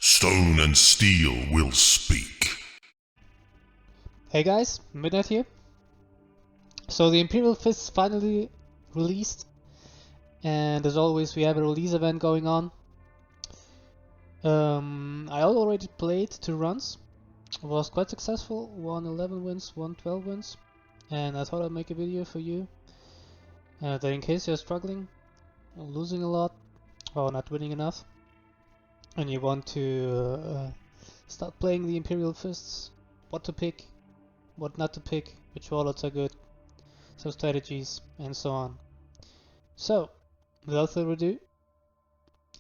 Stone and steel will speak. Hey guys, Midnight here. So the Imperial Fist finally released, and as always we have a release event going on. I already played 2 runs, was quite successful, won 11 wins, won 12 wins, and I thought I'd make a video for you that in case you're struggling, losing a lot, or not winning enough, and you want to start playing the Imperial Fists, what to pick, what not to pick, which warlords are good, some strategies, and so on. So, without further ado,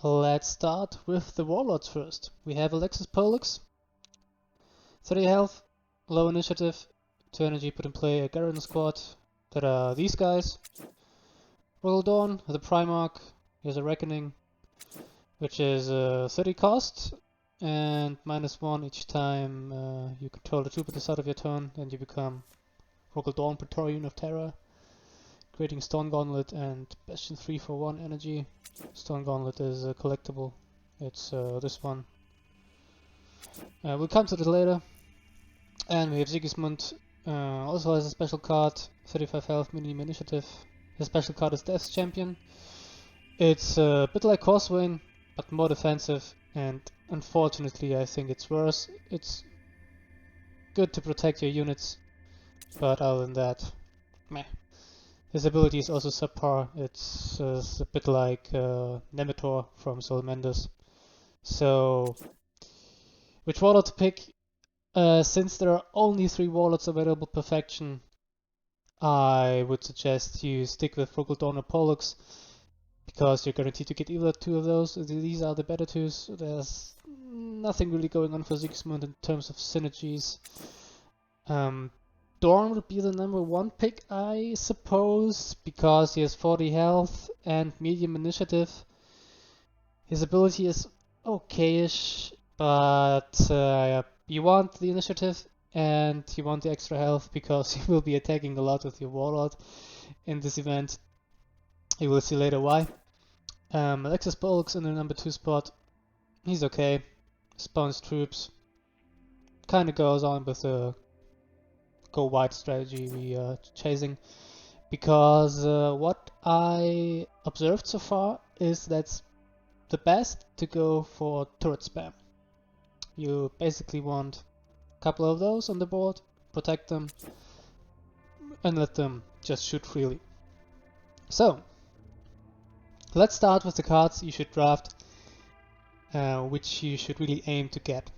let's start with the warlords first. We have Alexis Pollux, 30 health, low initiative, 2 energy, put in play a Garrison squad that are these guys. Royal Dawn, the Primarch, he has a Reckoning, which is 30 cost, and -1 each time you control a troop at the start of your turn, and you become Royal Dawn Praetorian of Terror, creating Stone Gauntlet and Bastion 3 for 1 energy. Stone Gauntlet is a collectible, it's this one. We'll come to that later. And we have Sigismund, also has a special card, 35 health, medium initiative. His special card is Death's Champion. It's a bit like Causewayne, but more defensive, and unfortunately I think it's worse. It's good to protect your units, but other than that, meh. His ability is also subpar. It's a bit like Nemetor from Salamander. So, which warlord to pick? Since there are only 3 warlords available per faction, I would suggest you stick with Royal Dawn or Pollux, because you're guaranteed to get either 2 of those. These are the better 2s. There's nothing really going on for Sigismund in terms of synergies. Dorn would be the number 1 pick, I suppose, because he has 40 health and medium initiative. His ability is okayish, but you want the initiative and you want the extra health because you will be attacking a lot with your Warlord in this event. You will see later why. Alexis Pollux in the number 2 spot. He's okay. Spawns troops. Kinda goes on with the go wide strategy we are chasing. Because what I observed so far is that's the best to go for turret spam. You basically want a couple of those on the board, protect them, and let them just shoot freely. So, let's start with the cards you should draft, which you should really aim to get.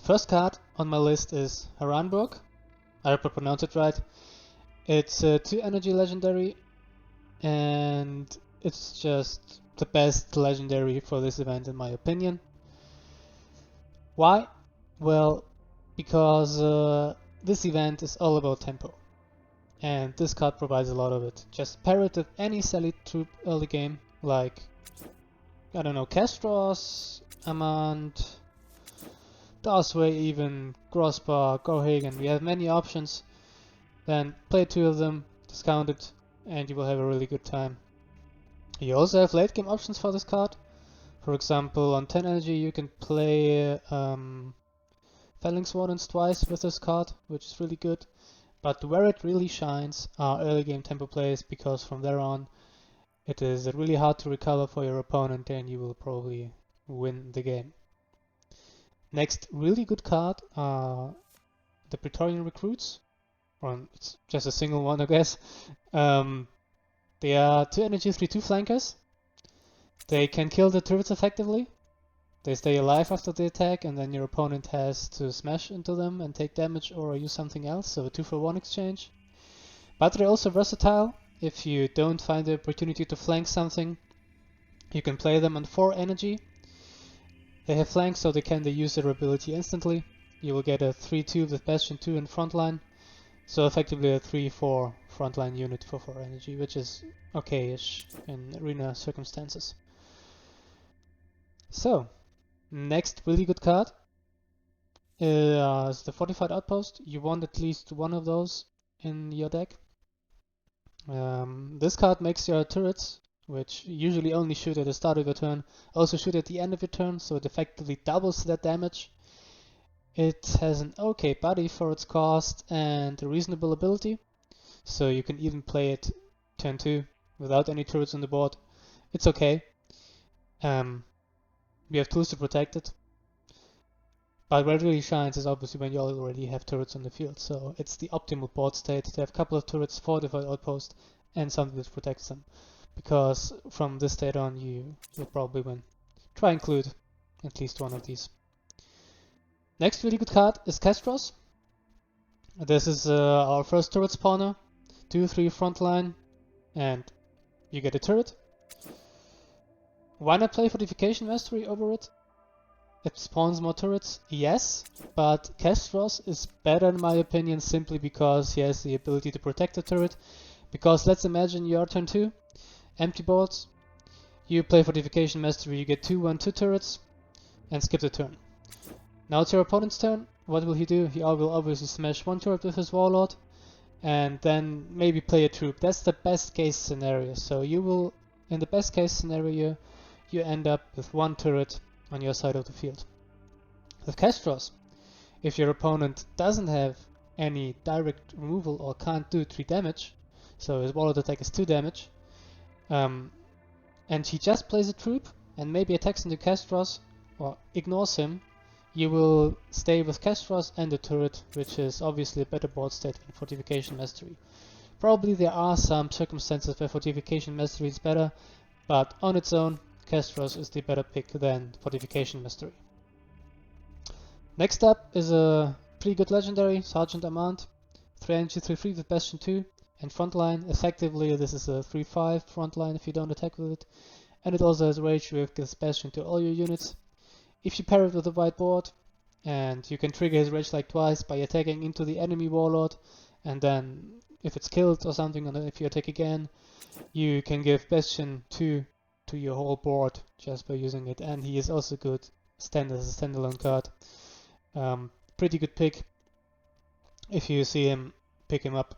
First card on my list is Haranburg. I hope I pronounced it right. It's a 2 energy legendary, and it's just the best legendary for this event in my opinion. Why? Well, because this event is all about tempo, and this card provides a lot of it. Just pair it with any Sally troop early game, like, I don't know, Castros, Amand, Darsway even, Grossbar, Gorhagen. We have many options. Then play 2 of them, discount it, and you will have a really good time. You also have late game options for this card. For example, on 10 energy you can play Phalanx Wardens twice with this card, which is really good. But where it really shines are early game tempo plays, because from there on it is really hard to recover for your opponent and you will probably win the game. Next really good card are the Praetorian Recruits. Or it's just a single one, I guess. They are 2 energy, 3/2 flankers. They can kill the turrets effectively. They stay alive after the attack, and then your opponent has to smash into them and take damage or use something else, so a 2-for-1 exchange. But they're also versatile. If you don't find the opportunity to flank something, you can play them on 4 energy. They have flanks, so they can use their ability instantly. You will get a 3/2 with Bastion 2 in frontline, so effectively a 3/4 frontline unit for 4 energy, which is okay-ish in arena circumstances. So, next really good card is the Fortified Outpost. You want at least 1 of those in your deck. This card makes your turrets which usually only shoot at the start of your turn, also shoot at the end of your turn, so it effectively doubles that damage. It has an okay body for its cost and a reasonable ability, so you can even play it turn 2 without any turrets on the board. It's okay. We have tools to protect it. But where it really shines is obviously when you already have turrets on the field, so it's the optimal board state to have a couple of turrets, fortified outposts, and something that protects them. Because from this state on, you'll probably win. Try and include at least one of these. Next really good card is Castros. This is our first turret spawner. 2-3 frontline, and you get a turret. Why not play Fortification Mastery over it? It spawns more turrets, yes, but Castros is better in my opinion simply because he has the ability to protect the turret. Because let's imagine you are turn 2, empty boards, you play Fortification Mastery, you get 2-1-2 turrets, and skip the turn. Now it's your opponent's turn. What will he do? He will obviously smash one turret with his Warlord, and then maybe play a troop. That's the best case scenario. So you will, in the best case scenario, you end up with one turret on your side of the field. With Castros, if your opponent doesn't have any direct removal or can't do 3 damage, so his Warlord attack is 2 damage, and he just plays a troop and maybe attacks into Castros or ignores him, you will stay with Castros and the turret, which is obviously a better board state than Fortification Mastery. Probably there are some circumstances where Fortification Mastery is better, but on its own, Castros is the better pick than Fortification Mastery. Next up is a pretty good legendary, Sergeant Amand. 3 energy, 3-3 with Bastion 2 and frontline. Effectively, this is a 3-5 frontline if you don't attack with it. And it also has rage with Bastion to all your units. If you pair it with a white board, and you can trigger his rage like twice by attacking into the enemy Warlord, and then if it's killed or something, and then if you attack again, you can give Bastion 2 to your whole board just by using it. And he is also good as a standalone card. Pretty good pick. If you see him, pick him up.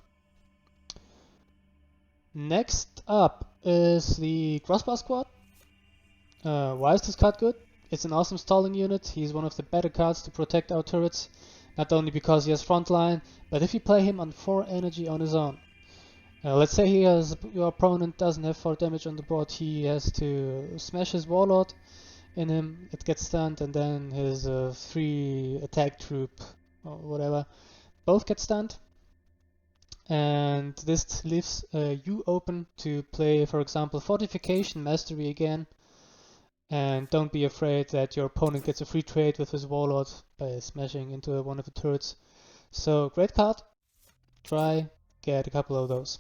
Next up is the Crossbar Squad. Why is this card good? It's an awesome stalling unit. He's one of the better cards to protect our turrets, not only because he has frontline, but if you play him on 4 energy on his own. Let's say your opponent doesn't have 4 damage on the board, he has to smash his Warlord in him, it gets stunned, and then his 3 attack troop or whatever both get stunned. And this leaves you open to play, for example, Fortification Mastery again. And don't be afraid that your opponent gets a free trade with his Warlord by smashing into one of the turrets. So, great card. Try, get a couple of those.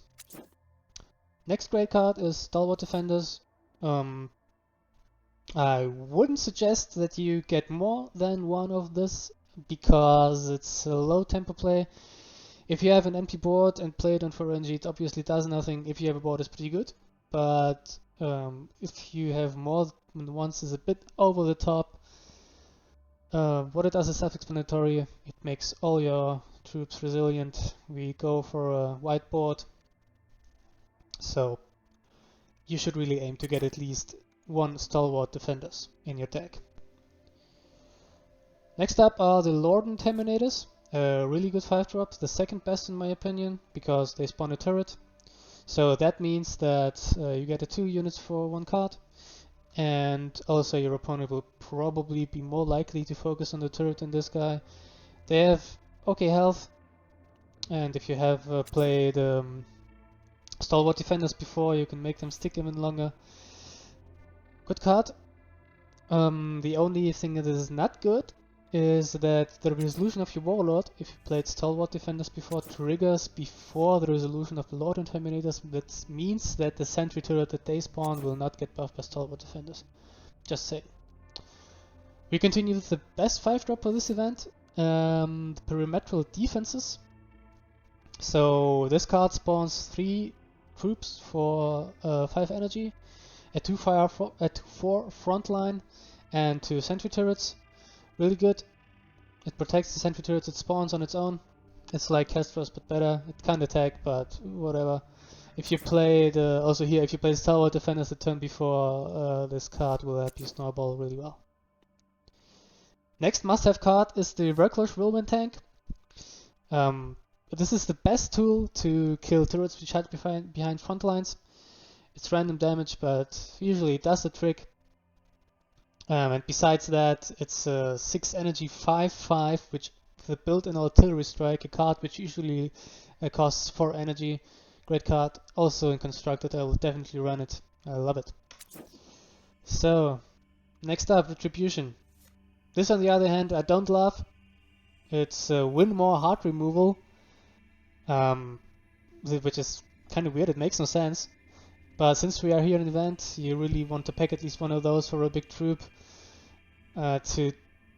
Next great card is Stalwart Defenders. I wouldn't suggest that you get more than one of this because it's a low tempo play. If you have an empty board and play it on 4 energy, it obviously does nothing. If you have a board, it's pretty good. But if you have more than once, is a bit over the top. What it does is self-explanatory. It makes all your troops resilient. We go for a white board, so you should really aim to get at least 1 Stalwart Defenders in your deck. Next up are the Lord Terminators. Really good 5-drop, the second best in my opinion, because they spawn a turret. So that means that you get a 2 units for 1 card, and also your opponent will probably be more likely to focus on the turret than this guy. They have okay health, and if you have played Stalwart Defenders before, you can make them stick even longer. Good card. The only thing that is not good is that the resolution of your Warlord, if you played Stalwart Defenders before, triggers before the resolution of the Lord and Terminators. That means that the sentry turret that they spawn will not get buffed by Stalwart Defenders. Just saying. We continue with the best 5-drop for this event, the Perimetral Defenses. So this card spawns 3 troops for 5 energy, a 2-4 frontline, and 2 sentry turrets. Really good. It protects the sentry turrets it spawns on its own. It's like Castros but better. It can't attack, but whatever. If you play the also here, if you play Tower Defenders the turn before, this card will help you snowball really well. Next must-have card is the Worklosh Whirlwind Tank. This is the best tool to kill turrets which hide behind front lines. It's random damage, but usually it does the trick. And besides that, it's a 6 energy 5/5, which with a built-in artillery strike, a card which usually costs 4 energy. Great card. Also in constructed, I will definitely run it. I love it. So, next up, Retribution. This, on the other hand, I don't love. It's win more heart removal, which is kind of weird. It makes no sense. But since we are here in an event, you really want to pack at least one of those for a big troop to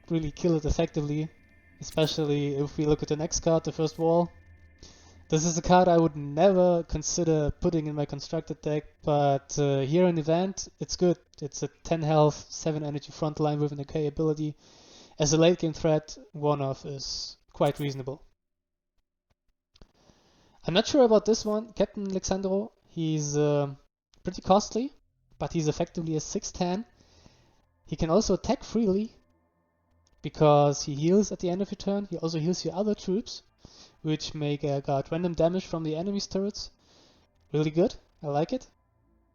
really kill it effectively. Especially if we look at the next card, the first wall. This is a card I would never consider putting in my constructed deck, but here in event, it's good. It's a 10 health, 7 energy frontline with an AK ability. As a late game threat, 1-off is quite reasonable. I'm not sure about this one, Captain Alexandro. He's pretty costly, but he's effectively a 6/10. He can also attack freely because he heals at the end of your turn. He also heals your other troops, which make guard random damage from the enemy's turrets. Really good, I like it.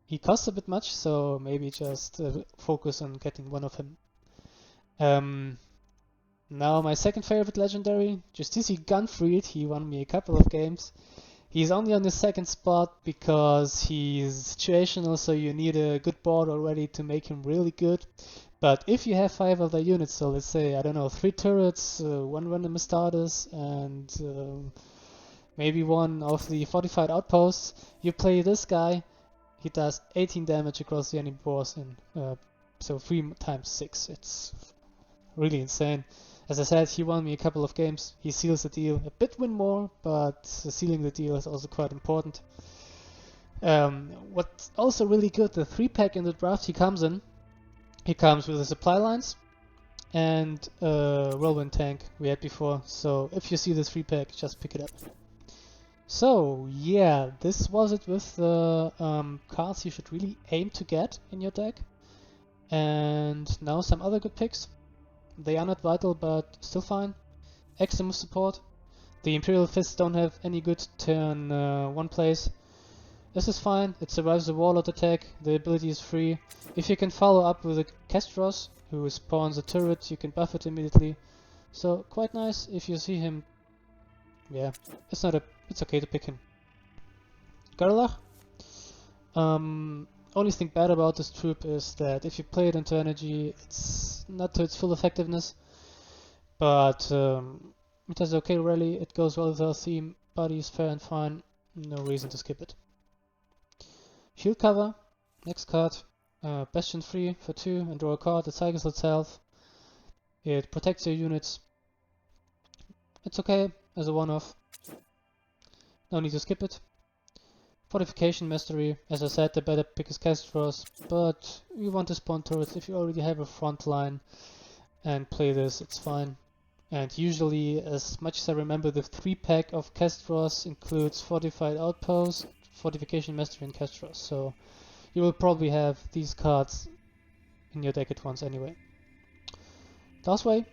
He costs a bit much, so maybe just focus on getting one of him. Now my second favorite legendary, Justisi Gunfried. He won me a couple of games. He's only on the second spot because he's situational, so you need a good board already to make him really good. But if you have 5 other units, so let's say, I don't know, 3 turrets, 1 random Astartes, and maybe 1 of the fortified outposts, you play this guy, he does 18 damage across the enemy boards, so 3 times 6. It's really insane. As I said, he won me a couple of games. He seals the deal. A bit win more, but sealing the deal is also quite important. What's also really good, the 3-pack in the draft he comes in. He comes with the supply lines and whirlwind tank we had before. So if you see the 3-pack, just pick it up. So yeah, this was it with the cards you should really aim to get in your deck. And now some other good picks. They are not vital, but still fine. Extra move support. The Imperial Fists don't have any good turn 1 plays. This is fine. It survives the Warlord attack. The ability is free. If you can follow up with a Kestros, who spawns a turret, you can buff it immediately. So quite nice. If you see him, yeah, it's okay to pick him. Garlach. Only thing bad about this troop is that if you play it into energy, it's not to its full effectiveness, but it has okay rally, it goes well with our theme, body is fair and fine, no reason to skip it. Shield cover, next card, Bastion free for 2 and draw a card, it cycles itself, it protects your units, it's okay as a one-off, no need to skip it. Fortification Mastery, as I said, the better pick is Kestros, but you want to spawn turrets if you already have a front line and play this, it's fine. And usually, as much as I remember, the 3-pack of Kestros includes Fortified Outpost, Fortification Mastery, and Kestros, so you will probably have these cards in your deck at once anyway. Darthway,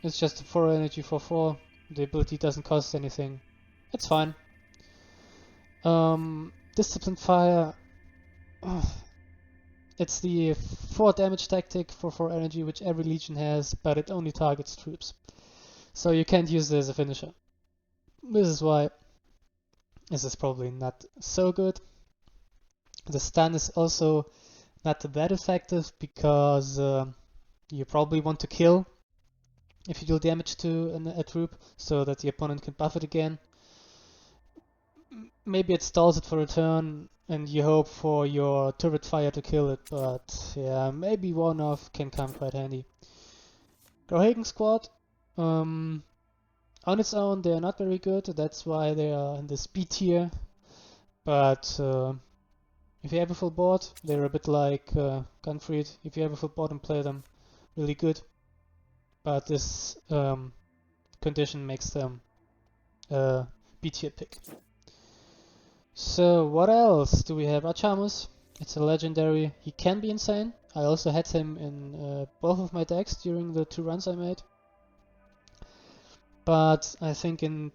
it's just a 4 energy for 4, the ability doesn't cost anything, it's fine. Disciplined Fire, it's the 4 damage tactic for 4 energy which every legion has, but it only targets troops. So you can't use it as a finisher. This is why this is probably not so good. The stun is also not that effective because you probably want to kill if you deal damage to a troop so that the opponent can buff it again. Maybe it stalls it for a turn and you hope for your turret fire to kill it, but yeah, maybe one-off can come quite handy. Grohagen Squad, on its own they are not very good, that's why they are in the speed tier, but if you have a full board, they're a bit like Gunfried. If you have a full board and play them, really good, but this condition makes them B tier pick. So what else do we have? Achamus. It's a legendary. He can be insane. I also had him in both of my decks during the 2 runs I made. But I think in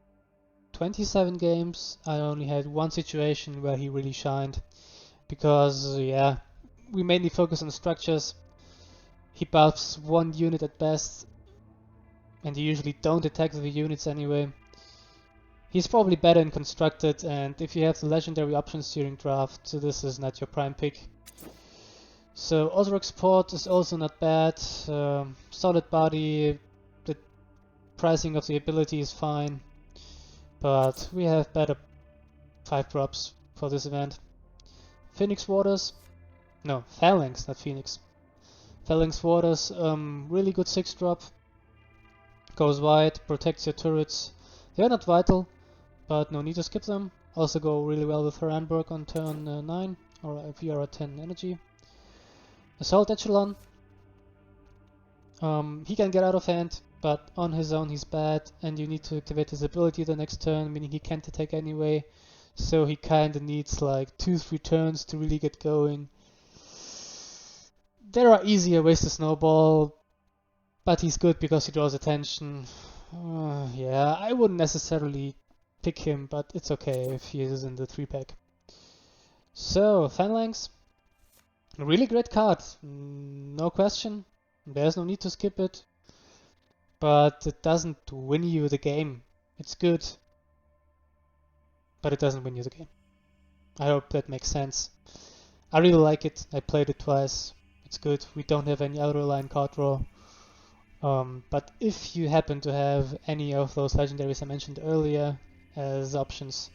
27 games I only had one situation where he really shined. Because, yeah, we mainly focus on structures. He buffs 1 unit at best, and you usually don't attack the units anyway. He's probably better in constructed, and if you have the legendary options during draft, so this is not your prime pick. So Ozroc's port is also not bad. Solid body, the pricing of the ability is fine, but we have better 5 drops for this event. Phoenix Waters, no, Phalanx, not Phoenix. Phalanx Waters, really good 6 drop. Goes wide, protects your turrets. They're not vital, but no need to skip them. Also go really well with Haranberg on turn 9, or if you are at 10 energy. Assault Echelon. He can get out of hand, but on his own he's bad, and you need to activate his ability the next turn, meaning he can't attack anyway. So he kinda needs like 2-3 turns to really get going. There are easier ways to snowball, but he's good because he draws attention. Yeah, I wouldn't necessarily pick him, but it's okay if he is in the 3-pack. So, Phalanx. A really great card, no question. There's no need to skip it. But it doesn't win you the game. It's good, but it doesn't win you the game. I hope that makes sense. I really like it. I played it twice. It's good. We don't have any outer line card draw. But if you happen to have any of those legendaries I mentioned earlier as options,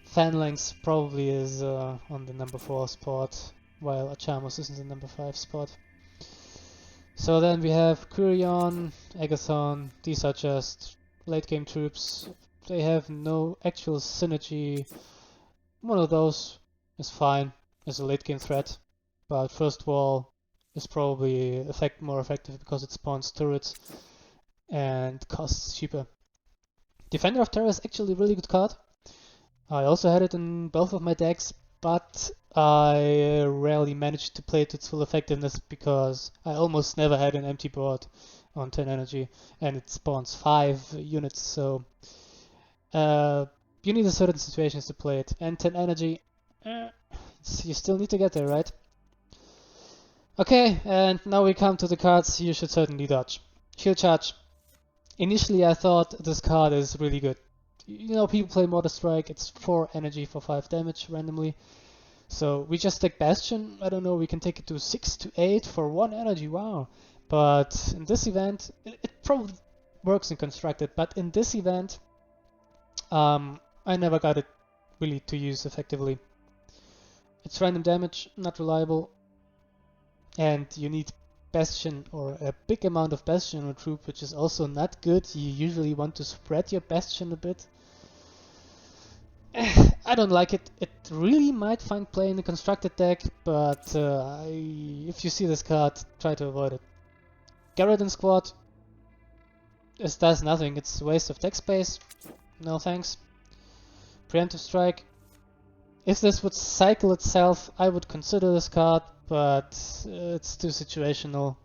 Phalanx probably is on the number 4 spot, while Achamus is in the number 5 spot. So then we have Kurion, Agathon. These are just late game troops. They have no actual synergy. One of those is fine as a late game threat, but first wall is probably more effective because it spawns turrets and costs cheaper. Defender of Terror is actually a really good card. I also had it in both of my decks, but I rarely managed to play it to its full effectiveness because I almost never had an empty board on 10 energy, and it spawns 5 units, so you need a certain situations to play it. And 10 energy, you still need to get there, right? Okay, and now we come to the cards you should certainly dodge. Shield Charge. Initially I thought this card is really good. You know, people play Mortar Strike, it's 4 energy for 5 damage randomly. So we just take Bastion, I don't know, we can take it to 6 to 8 for 1 energy, wow. But in this event, it probably works in Constructed, but in this event, I never got it really to use effectively. It's random damage, not reliable, and you need Bastion or a big amount of Bastion on a troop, which is also not good. You usually want to spread your Bastion a bit. I don't like it. It really might find play in the constructed deck, but if you see this card, try to avoid it. Garradin Squad. This does nothing. It's a waste of deck space. No thanks. Preemptive Strike. If this would cycle itself, I would consider this card, but it's too situational.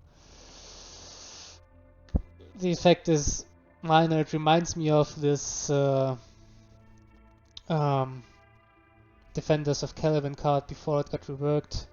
The effect is minor. It reminds me of this Defenders of Caliban card before it got reworked.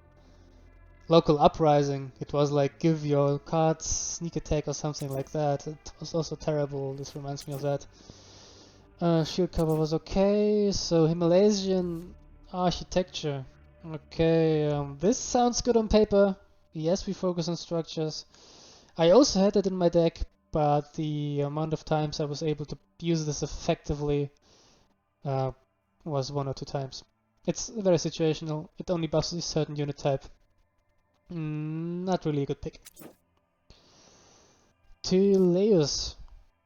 Local Uprising. It was like give your cards sneak attack or something like that. It was also terrible. This reminds me of that. Shield cover was okay. So Himalaysian Architecture. Okay, this sounds good on paper. Yes, we focus on structures. I also had it in my deck, but the amount of times I was able to use this effectively was 1 or 2 times. It's very situational. It only buffs a certain unit type. Not really a good pick. Tileus.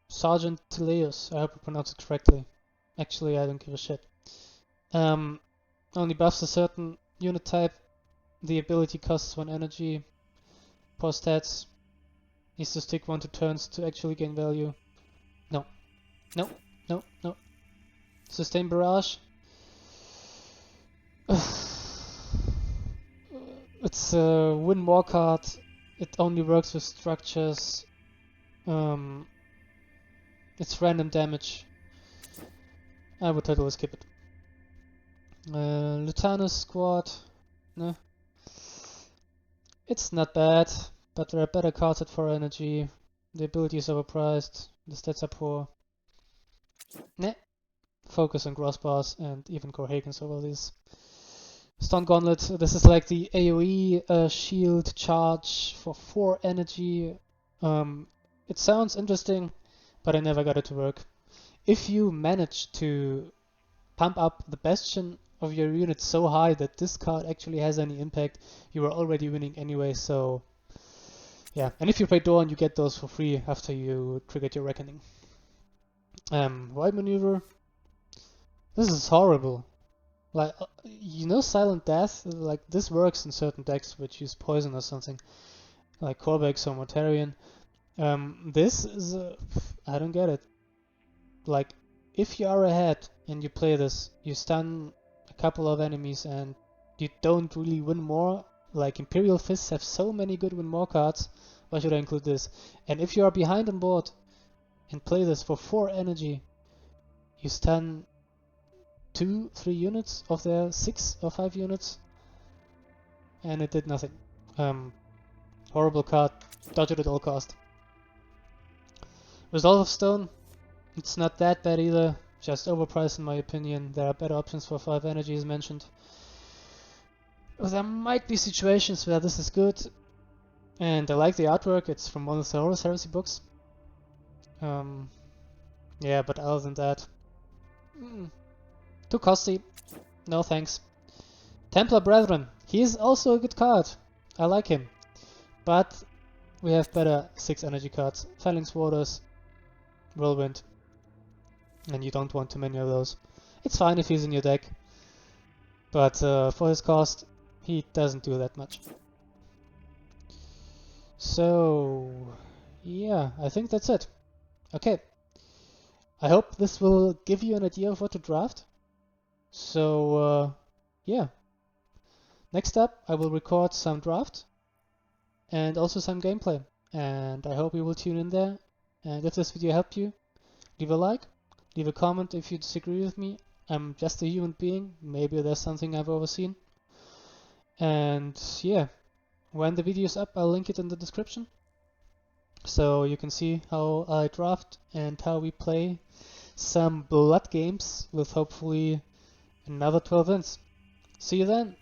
Sergeant Tileus. I hope I pronounced it correctly. Actually, I don't give a shit. Only buffs a certain unit type. The ability costs 1 energy. Poor stats. Needs to stick 1 to turns to actually gain value. No. No. No. No. Sustain Barrage. It's a win more card. It only works with structures. It's random damage. I would totally skip it. Lutanus squad. No. It's not bad, but there are better cards at 4 energy. The ability is overpriced. The stats are poor. Nah. Focus on crossbars and even Corhagans over these. Stun Gauntlet, this is like the AoE shield charge for 4 energy. It sounds interesting, but I never got it to work. If you manage to pump up the Bastion of your unit so high that this card actually has any impact, you are already winning anyway, so yeah. And if you play Dawn, you get those for free after you triggered your Reckoning. Wide Maneuver. This is horrible. Like, you know Silent Death? Like, this works in certain decks which use poison or something. Like Corbex or Mortarion. This is... I don't get it. Like, if you are ahead and you play this, you stun a couple of enemies and you don't really win more. Like, Imperial Fists have so many good win more cards. Why should I include this? And if you are behind on board and play this for 4 energy, you stun 2-3 units of their 6 or 5 units, and it did nothing. Horrible card, dodge it at all cost. Resolve of Stone, it's not that bad either, just overpriced in my opinion. There are better options for 5 energy as mentioned. There might be situations where this is good, and I like the artwork, it's from one of the Horus Heresy books. Yeah, but other than that, too costly. No thanks. Templar Brethren. He is also a good card. I like him. But we have better 6 energy cards. Phalanx Warders, Whirlwind. And you don't want too many of those. It's fine if he's in your deck. But for his cost, he doesn't do that much. So, yeah, I think that's it. Okay. I hope this will give you an idea of what to draft. So, yeah. Next up, I will record some draft and also some gameplay. And I hope you will tune in there. And if this video helped you, leave a like, leave a comment if you disagree with me. I'm just a human being. Maybe there's something I've overseen. And yeah, when the video is up, I'll link it in the description. So you can see how I draft and how we play some blood games with hopefully another 12 wins. See you then.